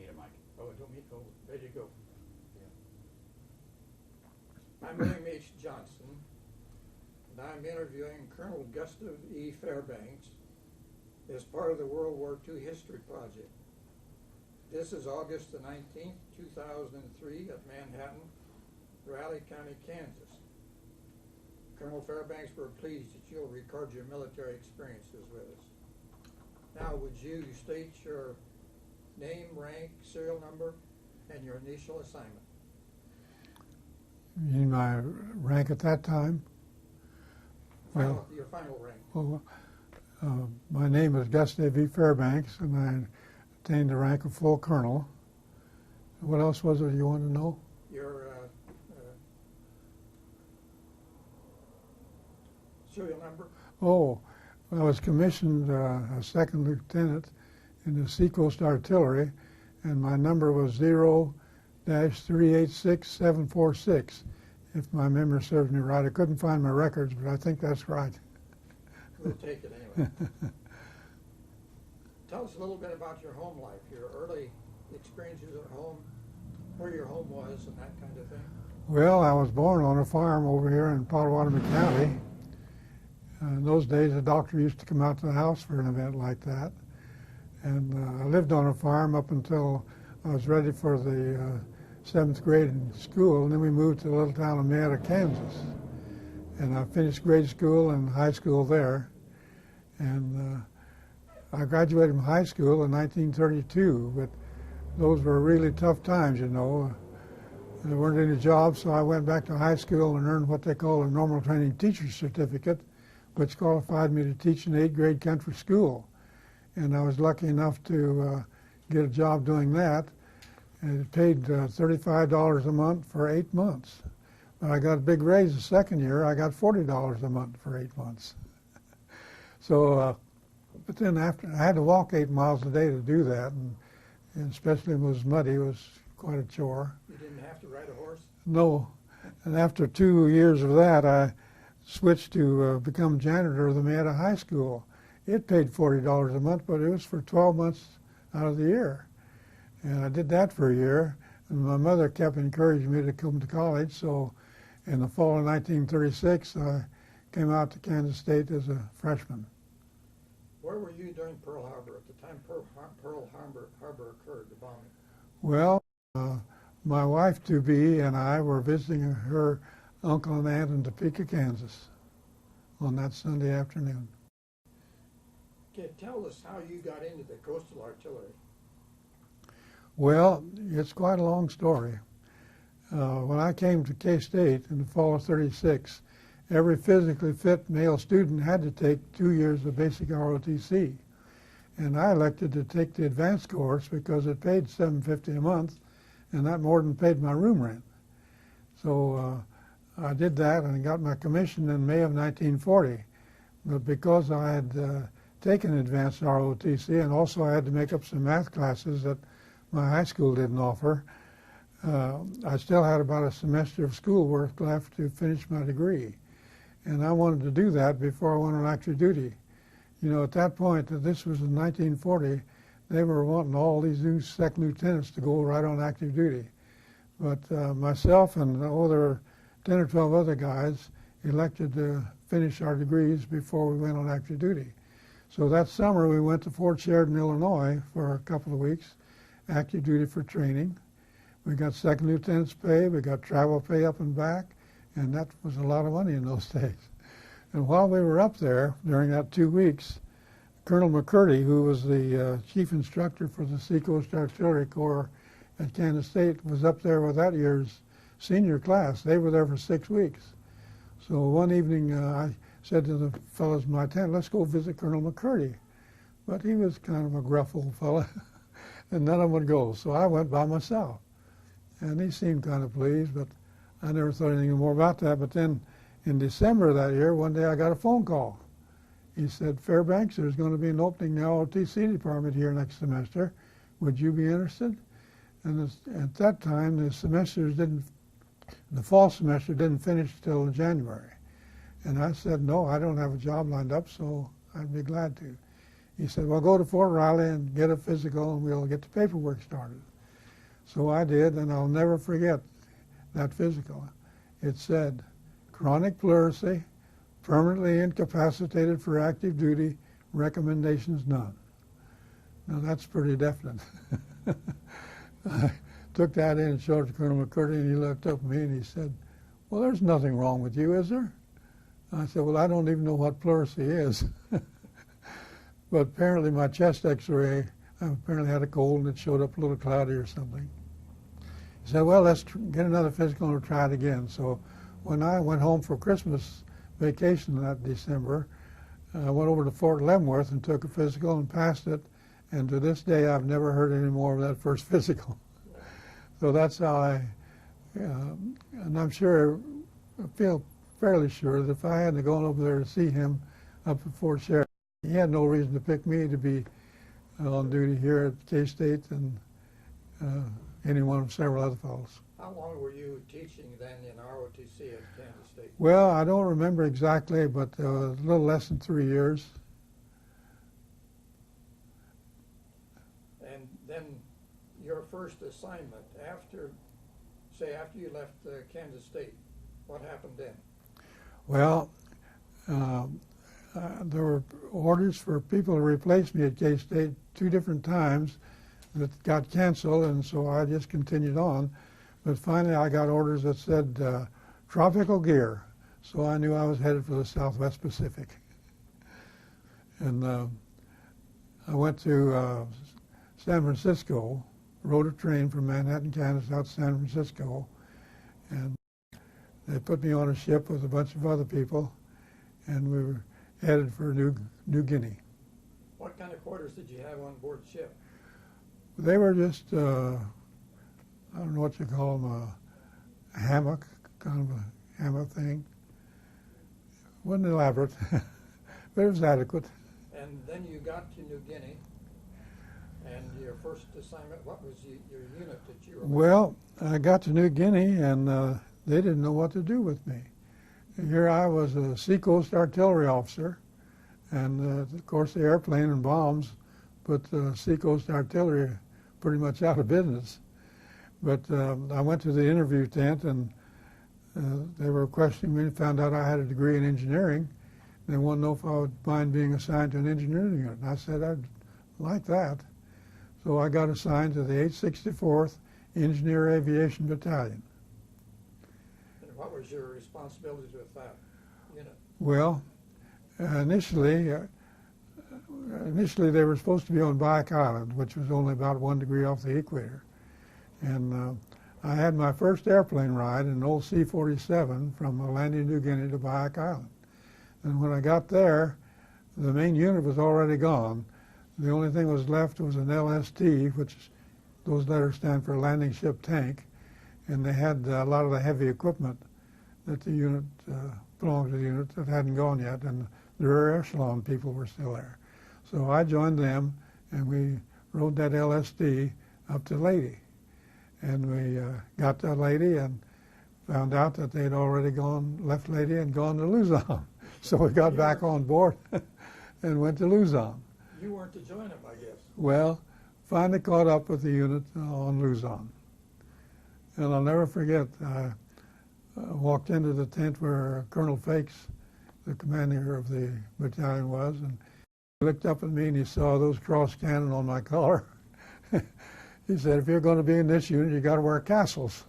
need a mic. Oh, don't need, oh, there you go. Yeah. I'm William H. Johnson, and I'm interviewing Colonel Gustave E. Fairbanks as part of the World War II History Project. This is August the 19th, 2003 at Manhattan, Raleigh County, Kansas. Colonel Fairbanks, we're pleased that you'll record your military experiences with us. Now, would you state your name, rank, serial number, and your initial assignment? You mean my rank at that time? Well, your final rank. Well, my name is Gustave E. Fairbanks, and I attained the rank of full colonel. What else was it you want to know? Your serial number? Oh, I was commissioned a second lieutenant in the Seacoast Artillery, and my number was 0-386746. If my memory serves me right, I couldn't find my records, but I think that's right. We'll take it anyway. Tell us a little bit about your home life, your early experiences at home, where your home was, and that kind of thing. Well, I was born on a farm over here in Potawatomi County. In those days, a doctor used to come out to the house for an event like that. And I lived on a farm up until I was ready for the 7th grade in school, and then we moved to the little town of Marietta, Kansas. And I finished grade school and high school there. And I graduated from high school in 1932, but those were really tough times, you know. There weren't any jobs, so I went back to high school and earned what they call a normal training teacher's certificate, which qualified me to teach in 8th grade country school. And I was lucky enough to get a job doing that. And it paid $35 a month for 8 months. But I got a big raise the second year. I got $40 a month for 8 months. So, but then after, I had to walk 8 miles a day to do that, and especially when it was muddy, it was quite a chore. You didn't have to ride a horse? No. And after 2 years of that, I switched to become janitor of the Marietta High School. It paid $40 a month, but it was for 12 months out of the year. And I did that for a year, and my mother kept encouraging me to come to college, so in the fall of 1936, I came out to Kansas State as a freshman. Where were you during Pearl Harbor, at the time Pearl Harbor occurred, the bombing? Well, my wife-to-be and I were visiting her uncle and aunt in Topeka, Kansas on that Sunday afternoon. Okay, tell us how you got into the coastal artillery. Well, it's quite a long story. When I came to K-State in the fall of '36, every physically fit male student had to take 2 years of basic ROTC. And I elected to take the advanced course because it paid $750 a month, and that more than paid my room rent. So I did that and got my commission in May of 1940. But because I had taken advanced ROTC, and also I had to make up some math classes that my high school didn't offer, I still had about a semester of schoolwork left to finish my degree. And I wanted to do that before I went on active duty. You know, at that point, this was in 1940, they were wanting all these new second lieutenants to go right on active duty. But myself and there were 10 or 12 other guys elected to finish our degrees before we went on active duty. So that summer we went to Fort Sheridan, Illinois for a couple of weeks, active duty for training. We got second lieutenant's pay, we got travel pay up and back, and that was a lot of money in those days. And while we were up there during that 2 weeks, Colonel McCurdy, who was the chief instructor for the Seacoast Artillery Corps at Kansas State, was up there with that year's senior class. They were there for 6 weeks. So one evening I said to the fellows in my tent, let's go visit Colonel McCurdy. But he was kind of a gruff old fella, and none of them would go. So I went by myself. And he seemed kind of pleased, but I never thought anything more about that. But then in December of that year, one day I got a phone call. He said, Fairbanks, there's going to be an opening in the ROTC department here next semester. Would you be interested? And at that time, the fall semester didn't finish till January. And I said, no, I don't have a job lined up, so I'd be glad to. He said, well, go to Fort Riley and get a physical and we'll get the paperwork started. So I did, and I'll never forget that physical. It said, chronic pleurisy, permanently incapacitated for active duty, recommendations none. Now that's pretty definite. I took that in and showed it to Colonel McCurdy, and he looked up at me and he said, well, there's nothing wrong with you, is there? I said, well, I don't even know what pleurisy is. But apparently my chest x-ray, I apparently had a cold and it showed up a little cloudy or something. He said, well, let's get another physical and we'll try it again. So when I went home for Christmas vacation that December, I went over to Fort Leavenworth and took a physical and passed it. And to this day, I've never heard any more of that first physical. So that's how and I'm sure, I feel fairly sure that if I hadn't gone over there to see him up at Fort Sheridan, he had no reason to pick me to be on duty here at K-State and any one of several other fellows. How long were you teaching then in ROTC at Kansas State? Well, I don't remember exactly, but a little less than 3 years. And then your first assignment after you left Kansas State, what happened then? Well, there were orders for people to replace me at K-State 2 different times that got canceled, and so I just continued on. But finally I got orders that said tropical gear, so I knew I was headed for the Southwest Pacific. And I went to San Francisco, rode a train from Manhattan, Kansas out to San Francisco, and they put me on a ship with a bunch of other people, and we were headed for New Guinea. What kind of quarters did you have on board ship? They were just, I don't know what you call them, a hammock, kind of a hammock thing. Wasn't elaborate, but it was adequate. And then you got to New Guinea, and your first assignment, what was your unit that you were with? Well, I got to New Guinea, and they didn't know what to do with me. Here I was a Seacoast artillery officer, and of course the airplane and bombs put Seacoast artillery pretty much out of business. But I went to the interview tent, and they were questioning me and found out I had a degree in engineering. They wanted to know if I would mind being assigned to an engineering unit. And I said I'd like that. So I got assigned to the 864th Engineer Aviation Battalion. And what was your responsibilities with that unit? Well, initially they were supposed to be on Back Island, which was only about 1 degree off the equator. And I had my first airplane ride in an old C-47 from Alandea, New Guinea to Back Island. And when I got there, the main unit was already gone. The only thing that was left was an LST, which is, those letters stand for Landing Ship Tank, and they had a lot of the heavy equipment that the unit belonged to the unit that hadn't gone yet, and the rear echelon people were still there. So I joined them, and we rode that LSD up to Lady. And we got to Lady and found out that they'd already left Lady and gone to Luzon. So we got back on board and went to Luzon. You weren't to join them, I guess. Well, finally caught up with the unit on Luzon. And I'll never forget, I walked into the tent where Colonel Fakes, the commander of the battalion, was, and he looked up at me and he saw those cross cannon on my collar. He said, if you're going to be in this unit, you got to wear castles.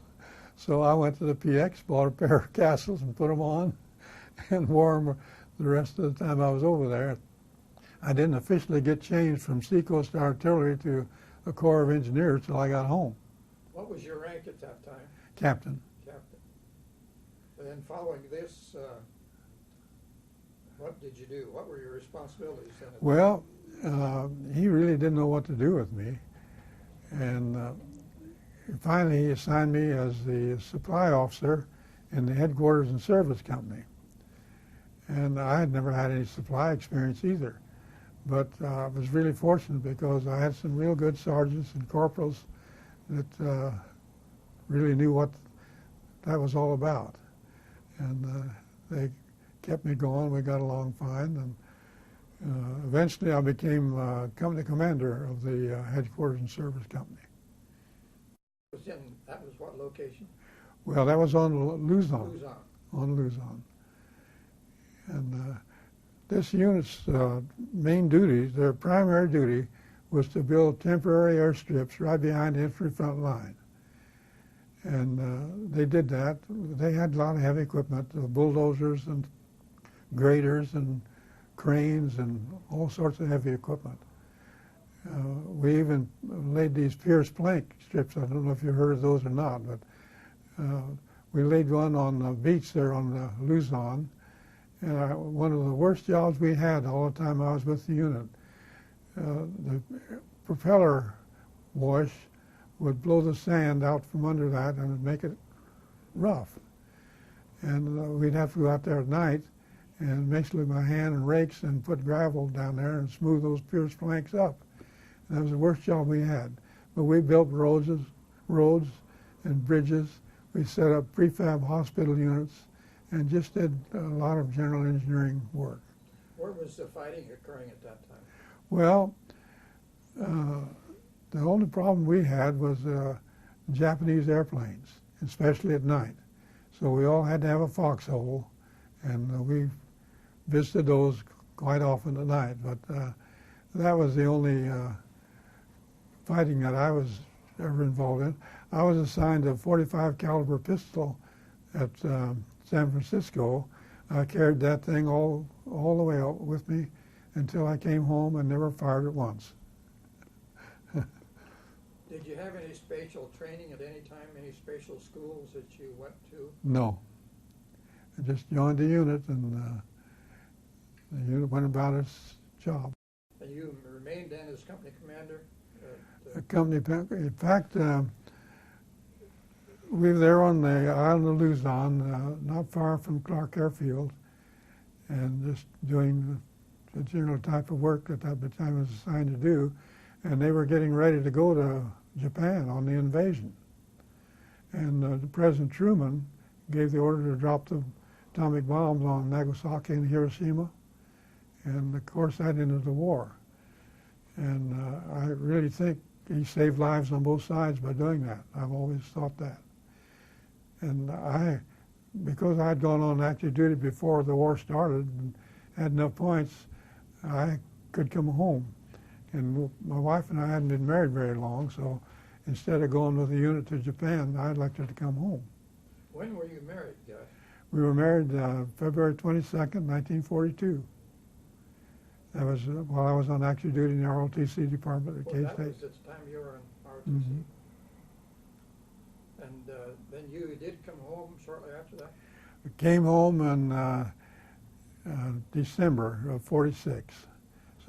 So I went to the PX, bought a pair of castles and put them on and wore them the rest of the time I was over there. I didn't officially get changed from Seacoast Artillery to the Corps of Engineers till I got home. What was your rank at that time? Captain. Captain. And then following this, what did you do? What were your responsibilities then? Well, he really didn't know what to do with me. And finally he assigned me as the supply officer in the headquarters and service company. And I had never had any supply experience either. But I was really fortunate because I had some real good sergeants and corporals that really knew what that was all about. And they kept me going. We got along fine. Eventually, I became company commander of the headquarters and service company. That was what location? Well, that was on Luzon. Luzon. On Luzon. And this unit's main duties, their primary duty, was to build temporary airstrips right behind the infantry front line. And they did that. They had a lot of heavy equipment, bulldozers and graders and cranes and all sorts of heavy equipment. We even laid these Pierce plank strips. I don't know if you heard of those or not, but we laid one on the beach there on Luzon. And one of the worst jobs we had all the time I was with the unit, the propeller wash would blow the sand out from under that and it'd make it rough. And we'd have to go out there at night and mix with my hand and rakes and put gravel down there and smooth those Pierce planks up. And that was the worst job we had. But we built roads and bridges. We set up prefab hospital units and just did a lot of general engineering work. Where was the fighting occurring at that time? Well, the only problem we had was Japanese airplanes, especially at night. So we all had to have a foxhole, and we visited those quite often at night. But that was the only fighting that I was ever involved in. I was assigned a .45 caliber pistol at San Francisco. I carried that thing all the way out with me until I came home and never fired it once. Did you have any spatial training at any time, any spatial schools that you went to? No. I just joined the unit, and the unit went about its job. And you remained then as company commander? In fact, we were there on the island of Luzon, not far from Clark Airfield, and just doing the general type of work that at the time I was assigned to do. And they were getting ready to go to Japan on the invasion. And President Truman gave the order to drop the atomic bombs on Nagasaki and Hiroshima. And of course that ended the war. And I really think he saved lives on both sides by doing that. I've always thought that. And because I had gone on active duty before the war started and had enough points, I could come home. And my wife and I hadn't been married very long, so instead of going with the unit to Japan, I elected to come home. When were you married, Gus? We were married February 22nd, 1942. That was while I was on active duty in the ROTC department at K-State. That was the time you were in ROTC. Mm-hmm. And then you did come home shortly after that? We came home in December of '46.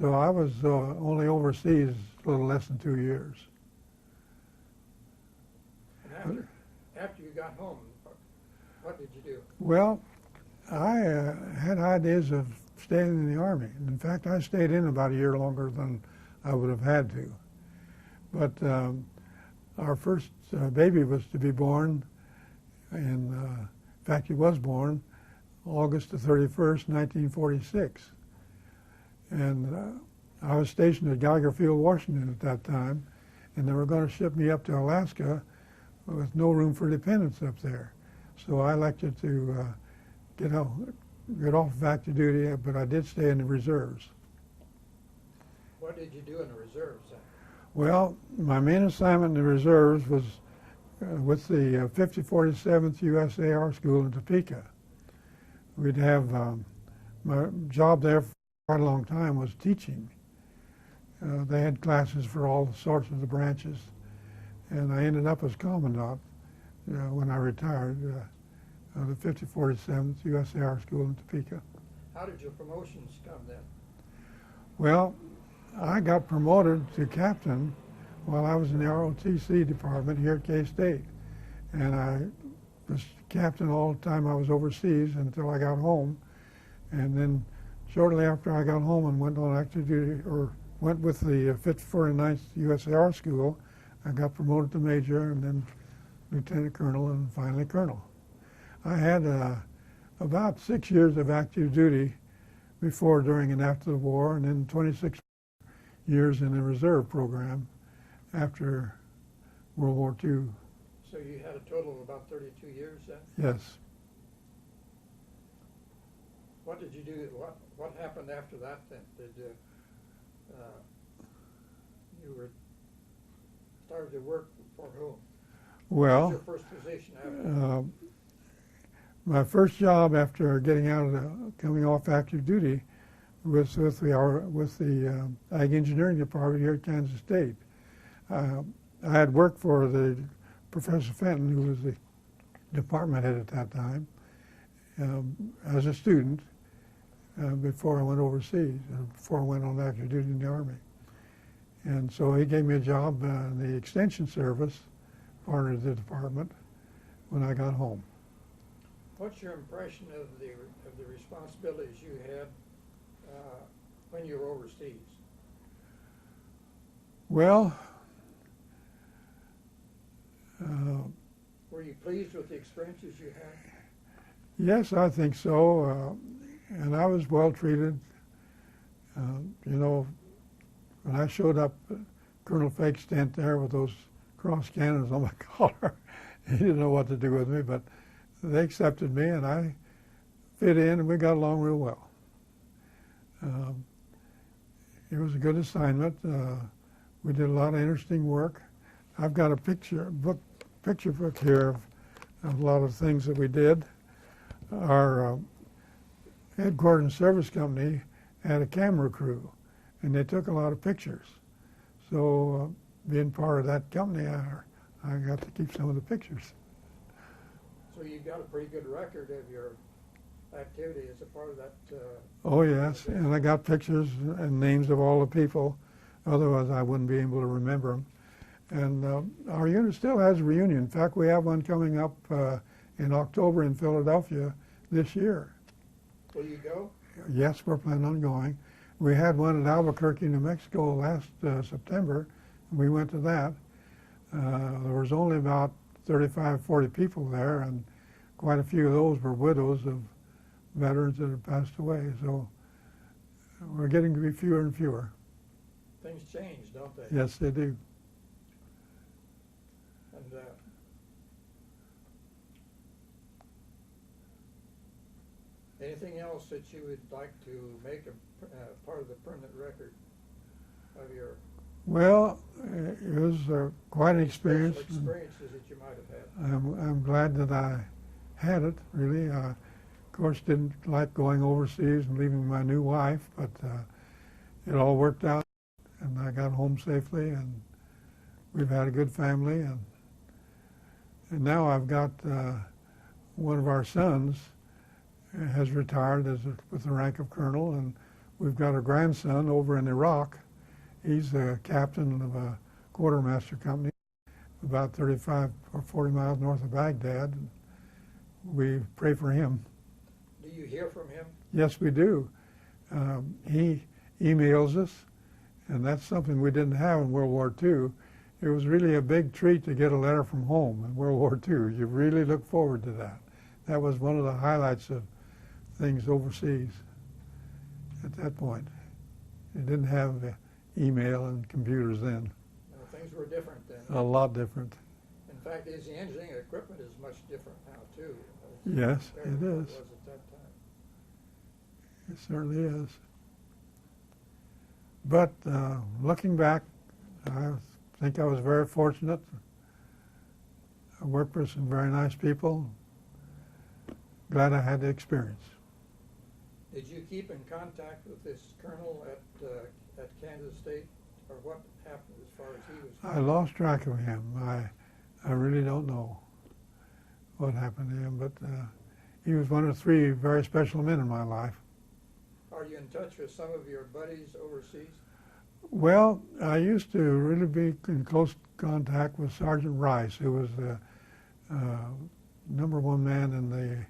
So I was only overseas a little less than 2 years. And after you got home, what did you do? Well, I had ideas of staying in the Army. In fact, I stayed in about a year longer than I would have had to. But our first baby was to be born, and in fact, he was born August the 31st, 1946. And I was stationed at Geiger Field, Washington at that time, and they were going to ship me up to Alaska with no room for dependents up there. So I elected to get off of active duty, but I did stay in the reserves. What did you do in the reserves then? Well, my main assignment in the reserves was with the 5047th USAR School in Topeka. We'd have my job there for quite a long time was teaching. They had classes for all sorts of the branches, and I ended up as commandant when I retired the 5047th USAR School in Topeka. How did your promotions come then? Well, I got promoted to captain while I was in the ROTC department here at K-State, and I was captain all the time I was overseas until I got home, and then shortly after I got home and went on active duty, or went with the 5049th USAR School, I got promoted to major and then lieutenant colonel and finally colonel. I had about 6 years of active duty before, during, and after the war, and then 26 years in the reserve program after World War II. So you had a total of about 32 years then? Yes. What did you do? What happened after that then? Did you were started to work for whom? Well, what was your first position after? My first job after getting out of coming off active duty was with the Ag Engineering Department here at Kansas State. I had worked for the Professor Fenton, who was the department head at that time, as a student before I went overseas, before I went on active duty in the Army. And so he gave me a job in the Extension Service, part of the department, when I got home. What's your impression of the responsibilities you had when you were overseas? Well, were you pleased with the experiences you had? yes, I think so. And I was well treated. You know, when I showed up, Colonel Fake's tent there with those cross cannons on my collar, he didn't know what to do with me, but they accepted me, and I fit in, and we got along real well. It was a good assignment. We did a lot of interesting work. I've got a picture book here of a lot of things that we did. Our headquarters and service company had a camera crew, and they took a lot of pictures. So being part of that company, I got to keep some of the pictures. So you got a pretty good record of your activity as a part of that. Oh yes, and I got pictures and names of all the people. Otherwise, I wouldn't be able to remember them. And our unit still has a reunion. In fact, we have one coming up in October in Philadelphia this year. Will you go? Yes, we're planning on going. We had one in Albuquerque, New Mexico last September. We went to that. There was only about 35, 40 people there, and quite a few of those were widows of veterans that had passed away. So we're getting to be fewer and fewer. Things change, don't they? Yes, they do. And anything else that you would like to make a part of the permanent record of your Well, it was quite an experience. experiences that you might have had? I'm glad that I had it, really. Of course, didn't like going overseas and leaving my new wife, but it all worked out, and I got home safely, and we've had a good family, and now I've got one of our sons has retired with the rank of colonel, and we've got a grandson over in Iraq. He's the captain of a quartermaster company about 35 or 40 miles north of Baghdad. We pray for him. Do you hear from him? Yes, we do. He emails us, and that's something we didn't have in World War II. It was really a big treat to get a letter from home in World War II. You really look forward to that. That was one of the highlights of things overseas at that point. It didn't have email and computers then. Things were different then. A lot different. In fact, the engineering equipment is much different now too. Yes, it It is. was at that time. It certainly is. But looking back, I think I was very fortunate. I worked with some very nice people. Glad I had the experience. Did you keep in contact with this colonel at Kansas State, or what happened as far as he was I concerned? lost track of him. I really don't know what happened to him, but he was one of three very special men in my life. Are you in touch with some of your buddies overseas? Well, I used to really be in close contact with Sergeant Rice, who was the #1 man in the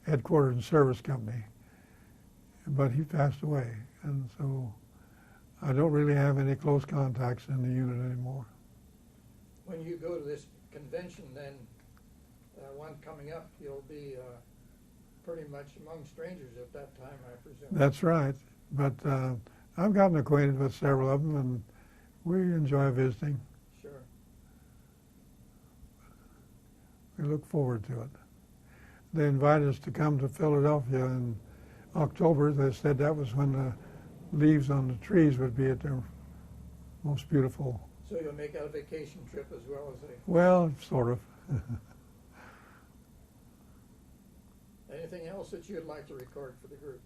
headquarters and service company. But he passed away, and so I don't really have any close contacts in the unit anymore. When you go to this convention then, one coming up, you'll be pretty much among strangers at that time, I presume. That's right. But I've gotten acquainted with several of them, and we enjoy visiting. Sure. We look forward to it. They invited us to come to Philadelphia in October. They said that was when the leaves on the trees would be at their most beautiful. So you'll make it a vacation trip as well as a... Well, sort of. Anything else that you'd like to record for the group?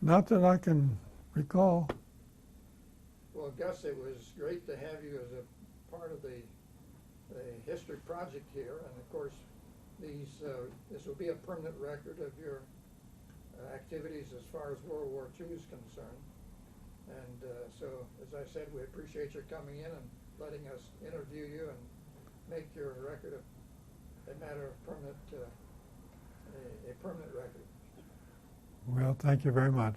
Not that I can recall. Well, Gus, it was great to have you as a part of the history project here, and of course, this will be a permanent record of your activities as far as World War II is concerned. And so, as I said, we appreciate your coming in and letting us interview you and make your record a matter of permanent, a permanent record. Well, thank you very much.